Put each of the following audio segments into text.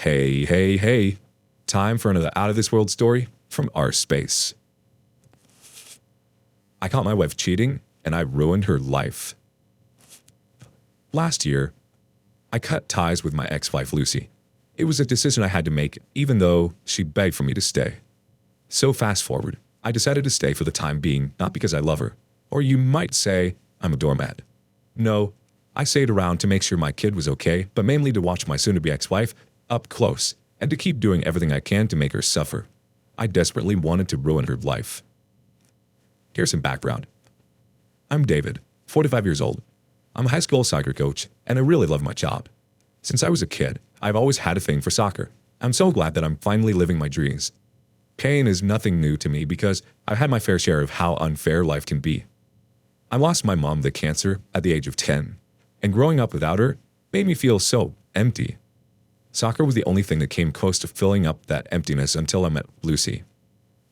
Hey, hey, hey. Time for another out of this world story from our space. I caught my wife cheating and I ruined her life. Last year, I cut ties with my ex-wife Lucy. It was a decision I had to make even though she begged for me to stay. So fast forward, I decided to stay for the time being, not because I love her, or you might say I'm a doormat. No, I stayed around to make sure my kid was okay, but mainly to watch my soon-to-be ex-wife up close and to keep doing everything I can to make her suffer. I desperately wanted to ruin her life. Here's some background. I'm David, 45 years old. I'm a high school soccer coach, and I really love my job. Since I was a kid, I've always had a thing for soccer. I'm so glad that I'm finally living my dreams. Pain is nothing new to me because I've had my fair share of how unfair life can be. I lost my mom to cancer at the age of 10, and growing up without her made me feel so empty. Soccer was the only thing that came close to filling up that emptiness until I met Lucy.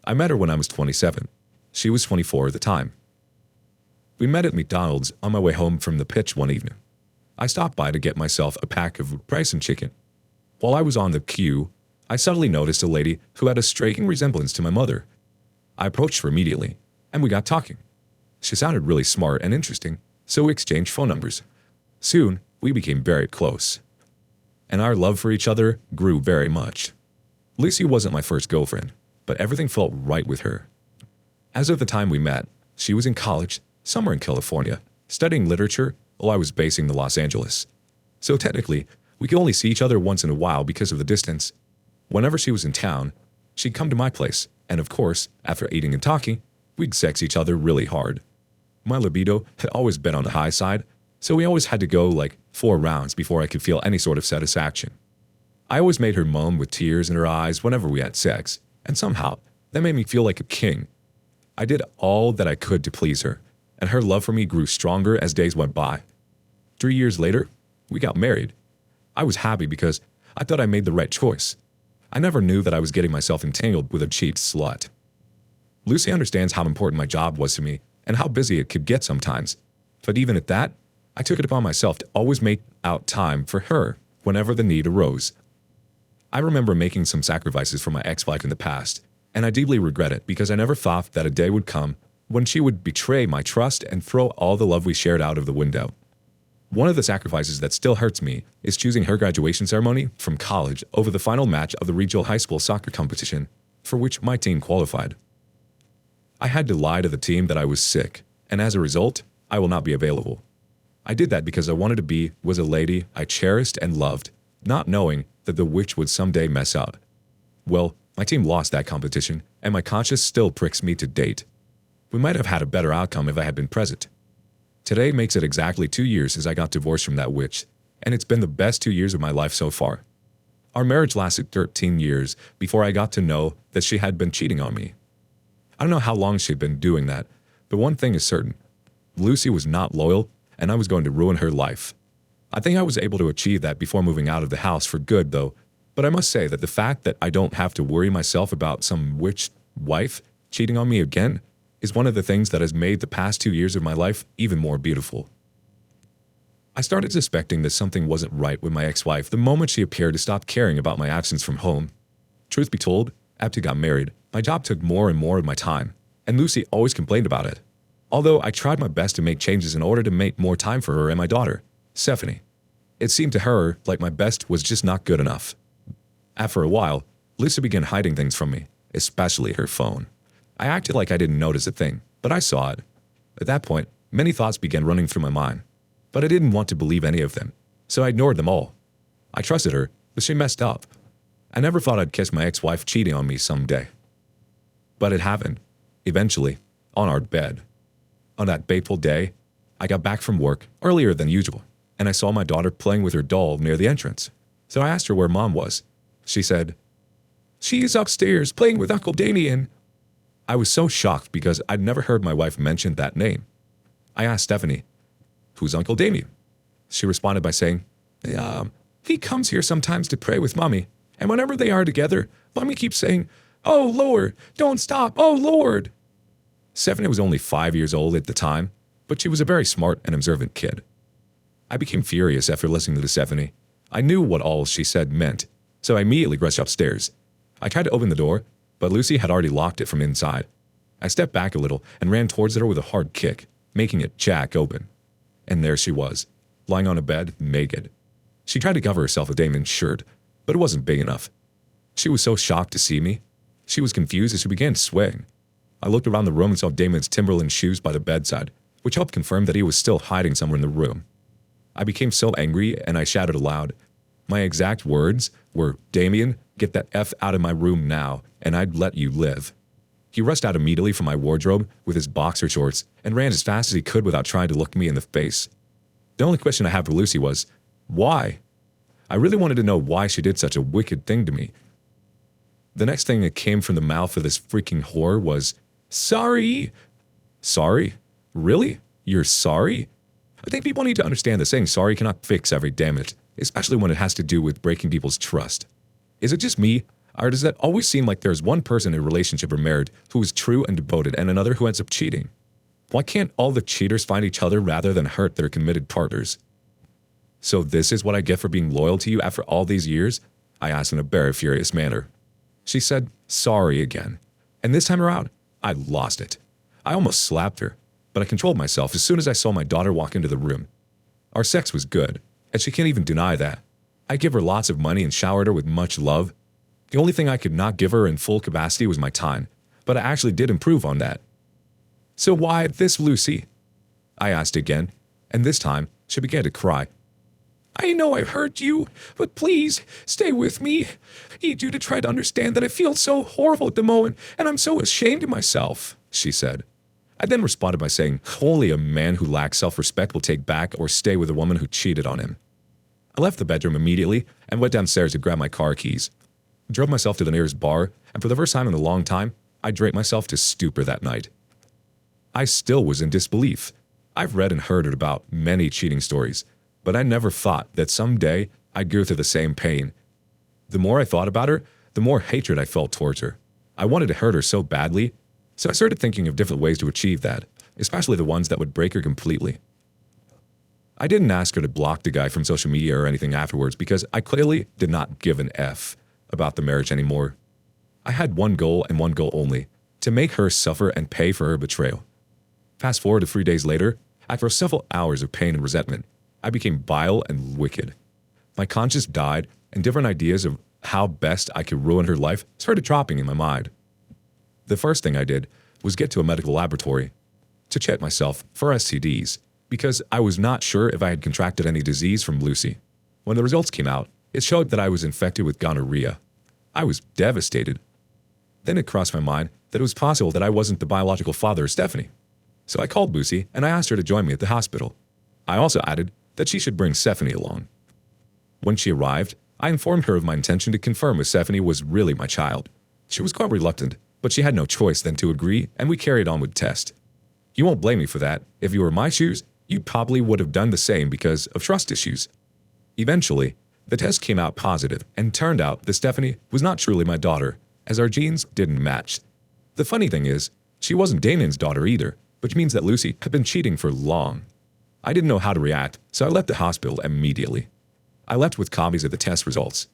I met her when I was 27. She was 24 at the time. We met at McDonald's on my way home from the pitch one evening. I stopped by to get myself a pack of rice and chicken. While I was on the queue, I suddenly noticed a lady who had a striking resemblance to my mother. I approached her immediately, and we got talking. She sounded really smart and interesting, so we exchanged phone numbers. Soon, we became very close, and our love for each other grew very much. Lucy wasn't my first girlfriend, but everything felt right with her. As of the time we met, she was in college, somewhere in California, studying literature while I was based in Los Angeles. So technically, we could only see each other once in a while because of the distance. Whenever she was in town, she'd come to my place, and of course, after eating and talking, we'd sex each other really hard. My libido had always been on the high side, so we always had to go like 4 rounds before I could feel any sort of satisfaction. I always made her moan with tears in her eyes whenever we had sex, and somehow, that made me feel like a king. I did all that I could to please her, and her love for me grew stronger as days went by. 3 years later, we got married. I was happy because I thought I made the right choice. I never knew that I was getting myself entangled with a cheap slut. Lucy understands how important my job was to me and how busy it could get sometimes. But even at that, I took it upon myself to always make out time for her whenever the need arose. I remember making some sacrifices for my ex-wife in the past, and I deeply regret it because I never thought that a day would come when she would betray my trust and throw all the love we shared out of the window. One of the sacrifices that still hurts me is choosing her graduation ceremony from college over the final match of the regional high school soccer competition for which my team qualified. I had to lie to the team that I was sick, and as a result, I will not be available. I did that because I wanted to be with a lady I cherished and loved, not knowing that the witch would someday mess up. Well, my team lost that competition, and my conscience still pricks me to date. We might have had a better outcome if I had been present. Today makes it exactly 2 years since I got divorced from that witch, and it's been the best 2 years of my life so far. Our marriage lasted 13 years before I got to know that she had been cheating on me. I don't know how long she'd been doing that, but one thing is certain. Lucy was not loyal, and I was going to ruin her life. I think I was able to achieve that before moving out of the house for good, though, but I must say that the fact that I don't have to worry myself about some witch wife cheating on me again is one of the things that has made the past 2 years of my life even more beautiful. I started suspecting that something wasn't right with my ex-wife the moment she appeared to stop caring about my absence from home. Truth be told, after I got married, my job took more and more of my time, and Lucy always complained about it. Although I tried my best to make changes in order to make more time for her and my daughter, Stephanie. It seemed to her like my best was just not good enough. After a while, Lucy began hiding things from me, especially her phone. I acted like I didn't notice a thing, but I saw it. At that point, many thoughts began running through my mind, but I didn't want to believe any of them, so I ignored them all. I trusted her, but she messed up. I never thought I'd catch my ex-wife cheating on me someday. But it happened, eventually, on our bed. On that fateful day, I got back from work earlier than usual, and I saw my daughter playing with her doll near the entrance. So I asked her where Mom was. She said, "She's upstairs playing with Uncle Damien." I was so shocked because I'd never heard my wife mention that name. I asked Stephanie, "Who's Uncle Damien?" She responded by saying, He comes here sometimes to pray with Mommy, and whenever they are together, Mommy keeps saying, 'Oh Lord, don't stop, oh Lord.'" Stephanie was only 5 years old at the time, but she was a very smart and observant kid. I became furious after listening to Stephanie. I knew what all she said meant, so I immediately rushed upstairs. I tried to open the door, but Lucy had already locked it from inside. I stepped back a little and ran towards her with a hard kick, making it jack open. And there she was, lying on a bed, naked. She tried to cover herself with Damon's shirt, but it wasn't big enough. She was so shocked to see me. She was confused as she began swaying. I looked around the room and saw Damon's Timberland shoes by the bedside, which helped confirm that he was still hiding somewhere in the room. I became so angry and I shouted aloud. My exact words were, "Damien, get that F out of my room now, and I'd let you live." He rushed out immediately from my wardrobe with his boxer shorts and ran as fast as he could without trying to look me in the face. The only question I had for Lucy was, why? I really wanted to know why she did such a wicked thing to me. The next thing that came from the mouth of this freaking whore was, "Sorry." Sorry? Really? You're sorry? I think people need to understand that saying sorry cannot fix every damage, especially when it has to do with breaking people's trust. Is it just me, or does that always seem like there's one person in a relationship or marriage who is true and devoted and another who ends up cheating? Why can't all the cheaters find each other rather than hurt their committed partners? "So this is what I get for being loyal to you after all these years?" I asked in a very furious manner. She said, "Sorry" again. And this time around, I lost it. I almost slapped her, but I controlled myself as soon as I saw my daughter walk into the room. Our sex was good, and she can't even deny that. I give her lots of money and showered her with much love. The only thing I could not give her in full capacity was my time, but I actually did improve on that. "So why this, Lucy?" I asked again, and this time she began to cry. "I know I've hurt you, but please stay with me. I need you to try to understand that I feel so horrible at the moment, and I'm so ashamed of myself," she said. I then responded by saying, "Only a man who lacks self-respect will take back or stay with a woman who cheated on him." I left the bedroom immediately and went downstairs to grab my car keys. I drove myself to the nearest bar, and for the first time in a long time, I drank myself to stupor that night. I still was in disbelief. I've read and heard about many cheating stories, but I never thought that someday I'd go through the same pain. The more I thought about her, the more hatred I felt towards her. I wanted to hurt her so badly, so I started thinking of different ways to achieve that, especially the ones that would break her completely. I didn't ask her to block the guy from social media or anything afterwards because I clearly did not give an F about the marriage anymore. I had one goal and one goal only, to make her suffer and pay for her betrayal. Fast forward to 3 days later, after several hours of pain and resentment, I became vile and wicked. My conscience died, and different ideas of how best I could ruin her life started dropping in my mind. The first thing I did was get to a medical laboratory to check myself for STDs, because I was not sure if I had contracted any disease from Lucy. When the results came out, it showed that I was infected with gonorrhea. I was devastated. Then it crossed my mind that it was possible that I wasn't the biological father of Stephanie. So I called Lucy and I asked her to join me at the hospital. I also added that she should bring Stephanie along. When she arrived, I informed her of my intention to confirm if Stephanie was really my child. She was quite reluctant, but she had no choice than to agree, and we carried on with the test. You won't blame me for that. If you were in my shoes, you probably would have done the same because of trust issues. Eventually, the test came out positive and turned out that Stephanie was not truly my daughter, as our genes didn't match. The funny thing is, she wasn't Damien's daughter either, which means that Lucy had been cheating for long. I didn't know how to react, so I left the hospital immediately. I left with copies of the test results.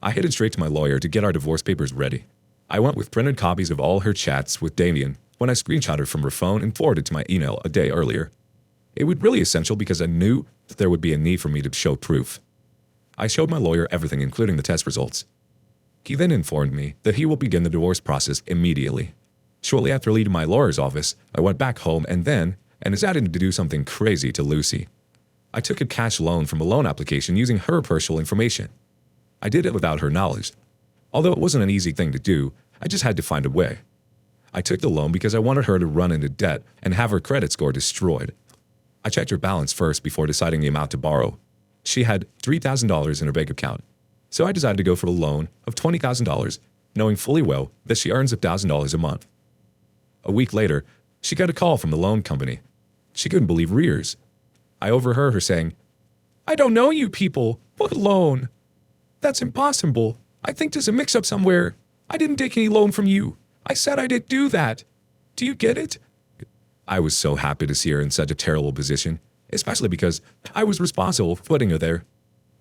I headed straight to my lawyer to get our divorce papers ready. I went with printed copies of all her chats with Damien when I screenshotted from her phone and forwarded to my email a day earlier. It was really essential because I knew that there would be a need for me to show proof. I showed my lawyer everything, including the test results. He then informed me that he will begin the divorce process immediately. Shortly after leaving my lawyer's office, I went back home and decided to do something crazy to Lucy. I took a cash loan from a loan application using her personal information. I did it without her knowledge. Although it wasn't an easy thing to do, I just had to find a way. I took the loan because I wanted her to run into debt and have her credit score destroyed. I checked her balance first before deciding the amount to borrow. She had $3,000 in her bank account, so I decided to go for a loan of $20,000, knowing fully well that she earns $1,000 a month. A week later, she got a call from the loan company. She couldn't believe her ears. I overheard her saying, "I don't know you people. What loan? That's impossible. I think there's a mix-up somewhere. I didn't take any loan from you. I said I didn't do that. Do you get it?" I was so happy to see her in such a terrible position, especially because I was responsible for putting her there.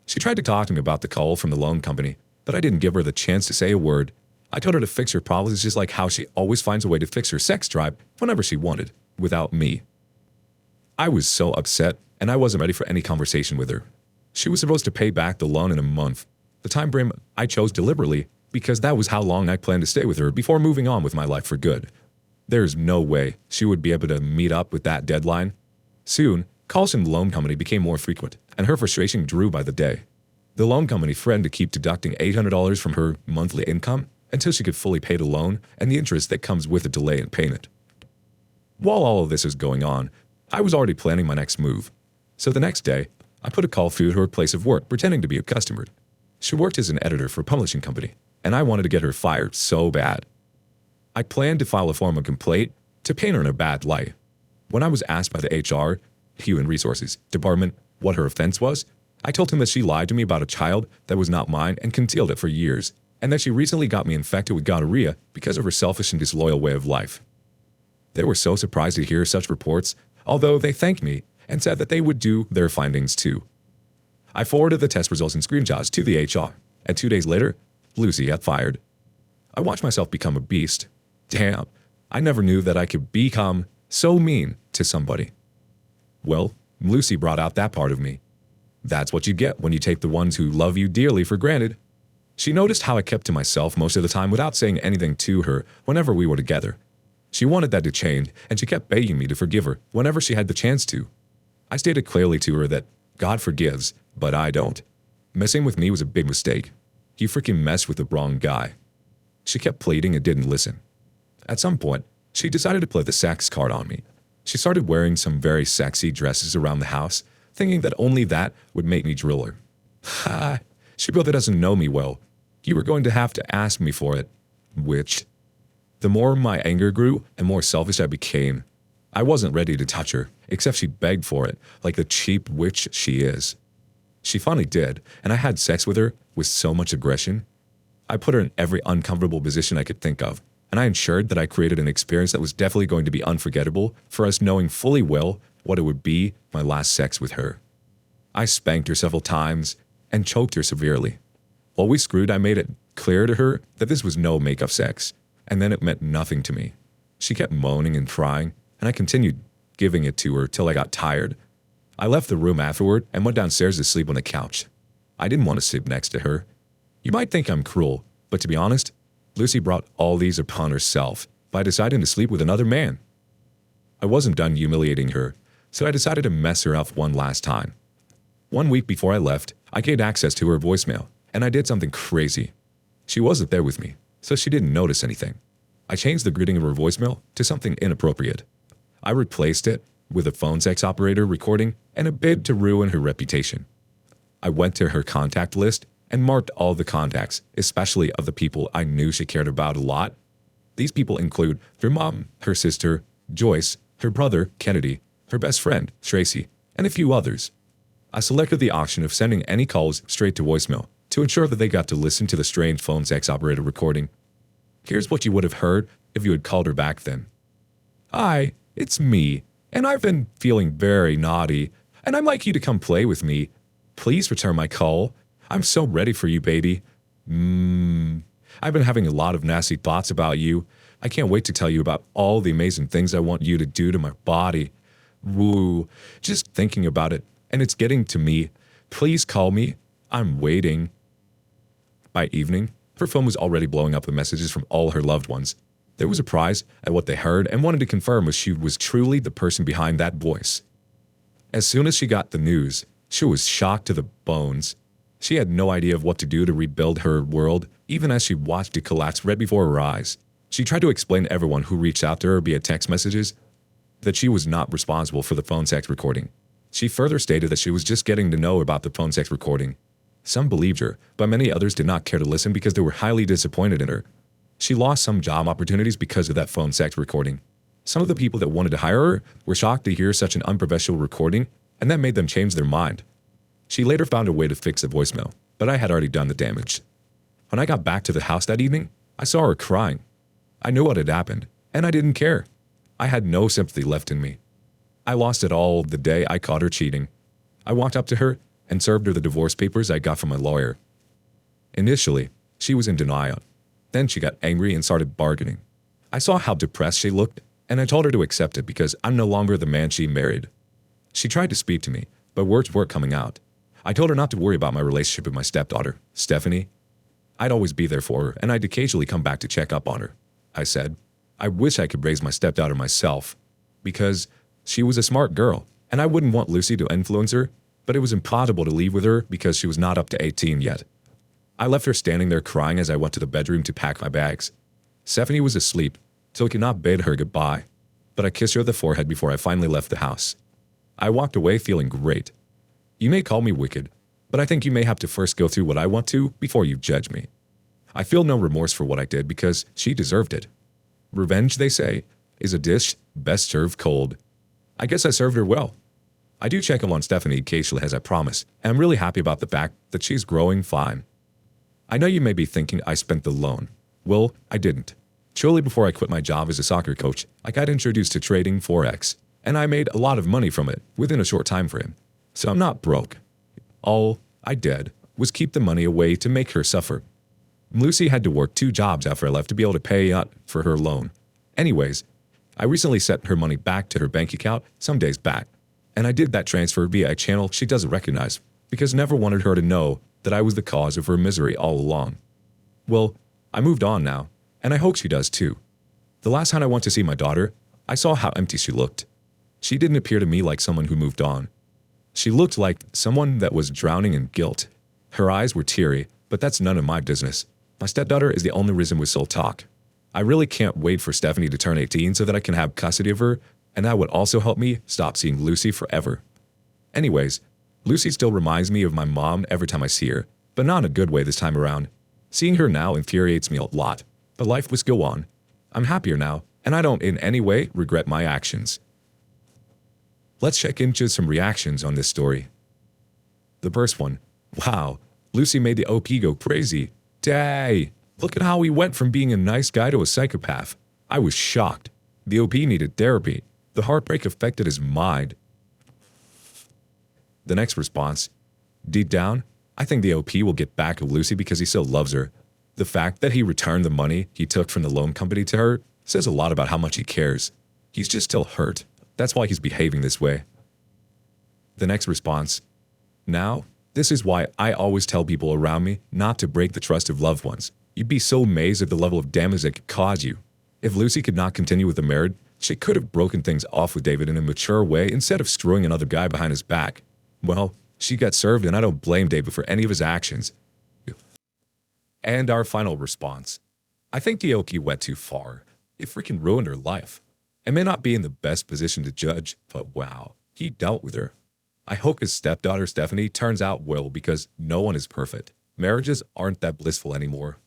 She tried to talk to me about the call from the loan company, but I didn't give her the chance to say a word. I told her to fix her problems just like how she always finds a way to fix her sex drive whenever she wanted, without me. I was so upset, and I wasn't ready for any conversation with her. She was supposed to pay back the loan in a month. The time frame I chose deliberately because that was how long I planned to stay with her before moving on with my life for good. There's no way she would be able to meet up with that deadline. Soon, calls from the loan company became more frequent, and her frustration grew by the day. The loan company threatened to keep deducting $800 from her monthly income until she could fully pay the loan and the interest that comes with a delay in payment. While all of this was going on, I was already planning my next move. So the next day, I put a call through to her place of work pretending to be a customer. She worked as an editor for a publishing company, and I wanted to get her fired so bad. I planned to file a formal complaint to paint her in a bad light. When I was asked by the HR, Human Resources, department what her offense was, I told him that she lied to me about a child that was not mine and concealed it for years, and that she recently got me infected with gonorrhea because of her selfish and disloyal way of life. They were so surprised to hear such reports, although they thanked me and said that they would do their findings too. I forwarded the test results and screenshots to the HR, and 2 days later, Lucy got fired. I watched myself become a beast. Damn, I never knew that I could become so mean to somebody. Well, Lucy brought out that part of me. That's what you get when you take the ones who love you dearly for granted. She noticed how I kept to myself most of the time without saying anything to her whenever we were together. She wanted that to change, and she kept begging me to forgive her whenever she had the chance to. I stated clearly to her that God forgives, but I don't. Messing with me was a big mistake. You freaking messed with the wrong guy. She kept pleading and didn't listen. At some point, she decided to play the sex card on me. She started wearing some very sexy dresses around the house, thinking that only that would make me drill her. Ha! She really doesn't know me well. You were going to have to ask me for it. Which? The more my anger grew and more selfish I became. I wasn't ready to touch her, except she begged for it, like the cheap witch she is. She finally did, and I had sex with her with so much aggression. I put her in every uncomfortable position I could think of, and I ensured that I created an experience that was definitely going to be unforgettable for us knowing fully well what it would be my last sex with her. I spanked her several times and choked her severely. While we screwed, I made it clear to her that this was no make-up sex, and then it meant nothing to me. She kept moaning and crying, and I continued giving it to her till I got tired. I left the room afterward and went downstairs to sleep on the couch. I didn't want to sleep next to her. You might think I'm cruel, but to be honest, Lucy brought all these upon herself by deciding to sleep with another man. I wasn't done humiliating her, so I decided to mess her up one last time. 1 week before I left, I gained access to her voicemail, and I did something crazy. She wasn't there with me, so she didn't notice anything. I changed the greeting of her voicemail to something inappropriate. I replaced it with a phone sex operator recording and a bid to ruin her reputation. I went to her contact list and marked all the contacts, especially of the people I knew she cared about a lot. These people include her mom, her sister, Joyce, her brother, Kennedy, her best friend, Tracy, and a few others. I selected the option of sending any calls straight to voicemail to ensure that they got to listen to the strange phone sex operator recording. Here's what you would have heard if you had called her back then. Hi, it's me, and I've been feeling very naughty, and I'd like you to come play with me. Please return my call. I'm so ready for you, baby. I've been having a lot of nasty thoughts about you. I can't wait to tell you about all the amazing things I want you to do to my body. Woo, just thinking about it, and it's getting to me. Please call me. I'm waiting. By evening, her phone was already blowing up with messages from all her loved ones. They were surprised at what they heard and wanted to confirm if she was truly the person behind that voice. As soon as she got the news, she was shocked to the bones. She had no idea of what to do to rebuild her world, even as she watched it collapse right before her eyes. She tried to explain to everyone who reached out to her via text messages that she was not responsible for the phone sex recording. She further stated that she was just getting to know about the phone sex recording. Some believed her, but many others did not care to listen because they were highly disappointed in her. She lost some job opportunities because of that phone sex recording. Some of the people that wanted to hire her were shocked to hear such an unprofessional recording, and that made them change their mind. She later found a way to fix the voicemail, but I had already done the damage. When I got back to the house that evening, I saw her crying. I knew what had happened, and I didn't care. I had no sympathy left in me. I lost it all the day I caught her cheating. I walked up to her and served her the divorce papers I got from my lawyer. Initially, She was in denial. Then she got angry and started bargaining. I saw how depressed she looked, and I told her to accept it because I'm no longer the man she married. She tried to speak to me, but words weren't coming out. I told her not to worry about my relationship with my stepdaughter, Stephanie. I'd always be there for her, and I'd occasionally come back to check up on her. I said, I wish I could raise my stepdaughter myself, because she was a smart girl, and I wouldn't want Lucy to influence her, but it was impossible to leave with her because she was not up to 18 yet. I left her standing there crying as I went to the bedroom to pack my bags. Stephanie was asleep, so I could not bid her goodbye, but I kissed her on the forehead before I finally left the house. I walked away feeling great. You may call me wicked, but I think you may have to first go through what I want to before you judge me. I feel no remorse for what I did because she deserved it. Revenge, they say, is a dish best served cold. I guess I served her well. I do check up on Stephanie occasionally as I promised, and I'm really happy about the fact that she's growing fine. I know you may be thinking I spent the loan. Well, I didn't. Shortly before I quit my job as a soccer coach, I got introduced to trading Forex, and I made a lot of money from it within a short time frame. So I'm not broke. All I did was keep the money away to make her suffer. Lucy had to work 2 jobs after I left to be able to pay out for her loan. Anyways, I recently sent her money back to her bank account some days back, and I did that transfer via a channel she doesn't recognize because I never wanted her to know that I was the cause of her misery all along. Well, I moved on now, and I hope she does too. The last time I went to see my daughter, I saw how empty she looked. She didn't appear to me like someone who moved on. She looked like someone that was drowning in guilt. Her eyes were teary, but that's none of my business. My stepdaughter is the only reason we still talk. I really can't wait for Stephanie to turn 18 so that I can have custody of her, and that would also help me stop seeing Lucy forever. Anyways, Lucy still reminds me of my mom every time I see her, but not in a good way this time around. Seeing her now infuriates me a lot, but life must go on. I'm happier now, and I don't in any way regret my actions. Let's check into some reactions on this story. The first one. Wow, Lucy made the OP go crazy. Dang, look at how he went from being a nice guy to a psychopath. I was shocked. The OP needed therapy. The heartbreak affected his mind. The next response. Deep down, I think the OP will get back at Lucy because he still loves her. The fact that he returned the money he took from the loan company to her says a lot about how much he cares. He's just still hurt. That's why he's behaving this way. The next response. Now, this is why I always tell people around me not to break the trust of loved ones. You'd be so amazed at the level of damage that could cause you. If Lucy could not continue with the marriage, she could have broken things off with David in a mature way instead of screwing another guy behind his back. Well, she got served and I don't blame David for any of his actions. And our final response. I think Aoki went too far. It freaking ruined her life. I may not be in the best position to judge, but wow, he dealt with her. I hope his stepdaughter Stephanie turns out well because no one is perfect. Marriages aren't that blissful anymore.